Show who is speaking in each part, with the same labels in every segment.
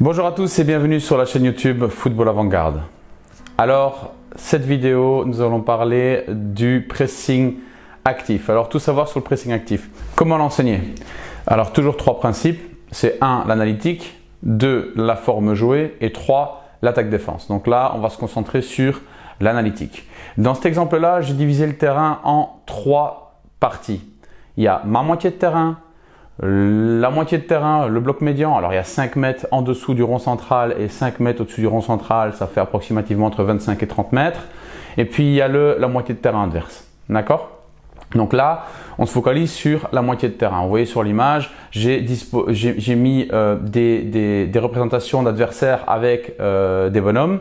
Speaker 1: Bonjour à tous et bienvenue sur la chaîne YouTube Football Avant-Garde. Alors, cette vidéo, nous allons parler du pressing actif. Alors, tout savoir sur le pressing actif. Comment l'enseigner? Alors, toujours trois principes. C'est 1, l'analytique, 2, la forme jouée et 3, l'attaque-défense. Donc là, on va se concentrer sur l'analytique. Dans cet exemple-là, j'ai divisé le terrain en 3 parties. Il y a ma moitié de terrain, la moitié de terrain, le bloc médian. Alors il y a 5 mètres en dessous du rond central et 5 mètres au-dessus du rond central, ça fait approximativement entre 25 et 30 mètres. Et puis il y a la moitié de terrain adverse. D'accord? Donc là, on se focalise sur la moitié de terrain. Vous voyez sur l'image, j'ai mis des représentations d'adversaires avec des bonhommes.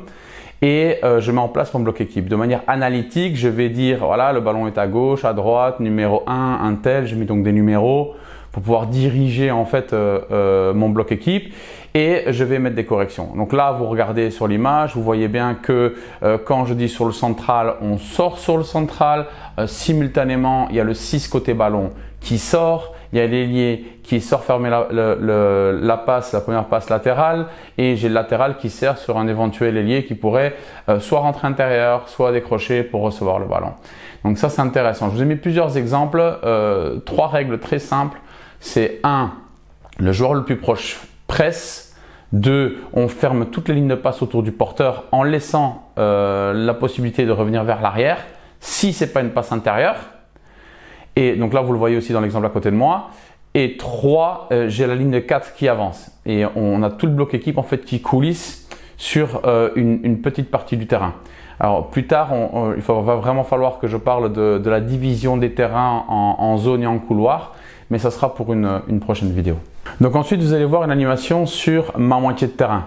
Speaker 1: Et je mets en place mon bloc équipe. De manière analytique, je vais dire, voilà, le ballon est à gauche, à droite, numéro 1, un tel. Je mets donc des numéros pour pouvoir diriger en fait mon bloc équipe. Et je vais mettre des corrections. Donc là, vous regardez sur l'image, vous voyez bien que quand je dis sur le central, on sort sur le central. Simultanément, il y a le 6 côté ballon qui sort. Il y a l'ailier qui sort fermer la première passe latérale, et j'ai le latéral qui sert sur un éventuel ailier qui pourrait soit rentrer intérieur, soit décrocher pour recevoir le ballon. Donc ça, c'est intéressant. Je vous ai mis plusieurs exemples, 3 règles très simples. C'est 1, le joueur le plus proche presse. 2, on ferme toutes les lignes de passe autour du porteur en laissant la possibilité de revenir vers l'arrière si ce n'est pas une passe intérieure. Et donc là, vous le voyez aussi dans l'exemple à côté de moi. Et 3, j'ai la ligne de 4 qui avance. Et on a tout le bloc équipe en fait qui coulisse sur une petite partie du terrain. Alors plus tard, va vraiment falloir que je parle de la division des terrains en zone et en couloir. Mais ça sera pour une prochaine vidéo. Donc ensuite, vous allez voir une animation sur ma moitié de terrain.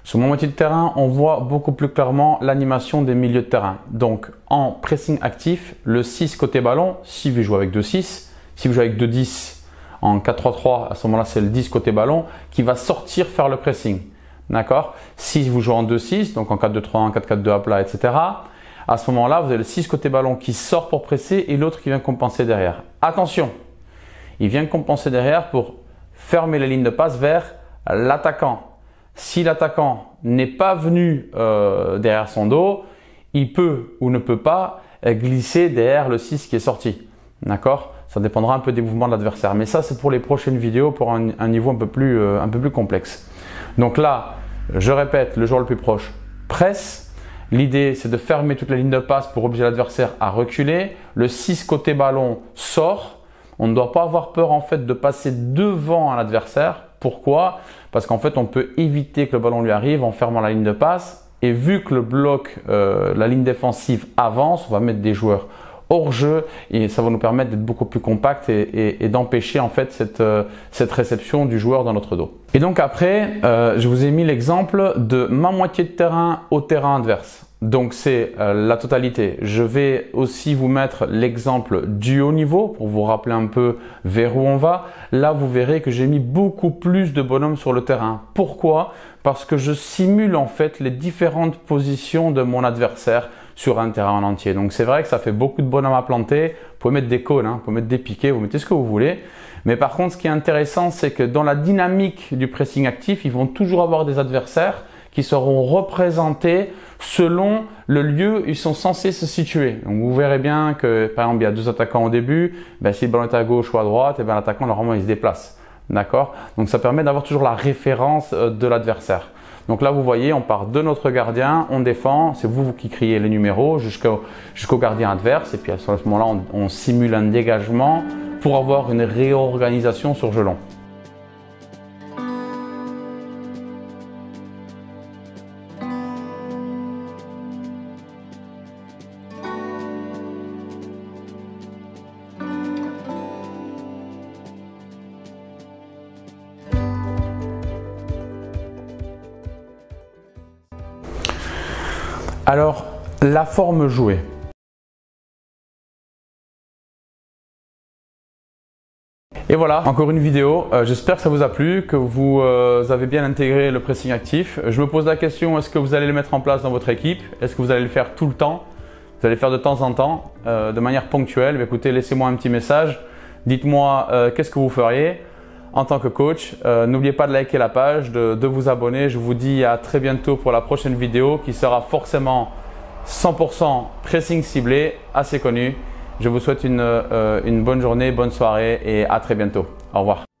Speaker 1: Sur ma moitié de terrain, on voit beaucoup plus clairement l'animation des milieux de terrain. Donc en pressing actif, le 6 côté ballon, si vous jouez avec 2-6, si vous jouez avec 2-10 en 4-3-3, à ce moment-là, c'est le 10 côté ballon qui va sortir faire le pressing. D'accord? Si vous jouez en 2-6, donc en 4-2-3-1, 4-4-2 à plat, etc., à ce moment-là, vous avez le 6 côté ballon qui sort pour presser et l'autre qui vient compenser derrière. Attention! Il vient compenser derrière pour fermer les lignes de passe vers l'attaquant. Si l'attaquant n'est pas venu derrière son dos, il peut ou ne peut pas glisser derrière le 6 qui est sorti. D'accord? Ça dépendra un peu des mouvements de l'adversaire. Mais ça, c'est pour les prochaines vidéos, pour un niveau un peu plus complexe. Donc là, je répète, le joueur le plus proche presse. L'idée, c'est de fermer toute la ligne de passe pour obliger l'adversaire à reculer. Le 6 côté ballon sort. On ne doit pas avoir peur en fait de passer devant un adversaire. Pourquoi? Parce qu'en fait, on peut éviter que le ballon lui arrive en fermant la ligne de passe. Et vu que le bloc, la ligne défensive avance, on va mettre des joueurs hors jeu et ça va nous permettre d'être beaucoup plus compact et d'empêcher en fait cette réception du joueur dans notre dos. Et donc après, je vous ai mis l'exemple de ma moitié de terrain au terrain adverse. Donc c'est la totalité. Je vais aussi vous mettre l'exemple du haut niveau pour vous rappeler un peu vers où on va. Là, vous verrez que j'ai mis beaucoup plus de bonhommes sur le terrain. Pourquoi? Parce que je simule en fait les différentes positions de mon adversaire sur un terrain en entier. Donc c'est vrai que ça fait beaucoup de bonhommes à planter. Vous pouvez mettre des cônes, vous pouvez mettre des piquets, vous mettez ce que vous voulez. Mais par contre, ce qui est intéressant, c'est que dans la dynamique du pressing actif, ils vont toujours avoir des adversaires qui seront représentés selon le lieu où ils sont censés se situer. Donc vous verrez bien que par exemple il y a 2 attaquants au début, si le ballon est à gauche ou à droite, et l'attaquant normalement il se déplace. D'accord? Donc ça permet d'avoir toujours la référence de l'adversaire. Donc là vous voyez, on part de notre gardien, on défend, c'est vous qui criez les numéros jusqu'au gardien adverse, et puis à ce moment-là on simule un dégagement pour avoir une réorganisation sur jeu long. Alors, la forme jouée. Et voilà, encore une vidéo. J'espère que ça vous a plu, que vous avez bien intégré le pressing actif. Je me pose la question, est-ce que vous allez le mettre en place dans votre équipe? Est-ce que vous allez le faire tout le temps? Vous allez le faire de temps en temps, de manière ponctuelle? Écoutez, laissez-moi un petit message. Dites-moi qu'est-ce que vous feriez. en tant que coach. N'oubliez pas de liker la page, de vous abonner. Je vous dis à très bientôt pour la prochaine vidéo qui sera forcément 100% pressing ciblé, assez connu. Je vous souhaite une bonne journée, bonne soirée et à très bientôt. Au revoir.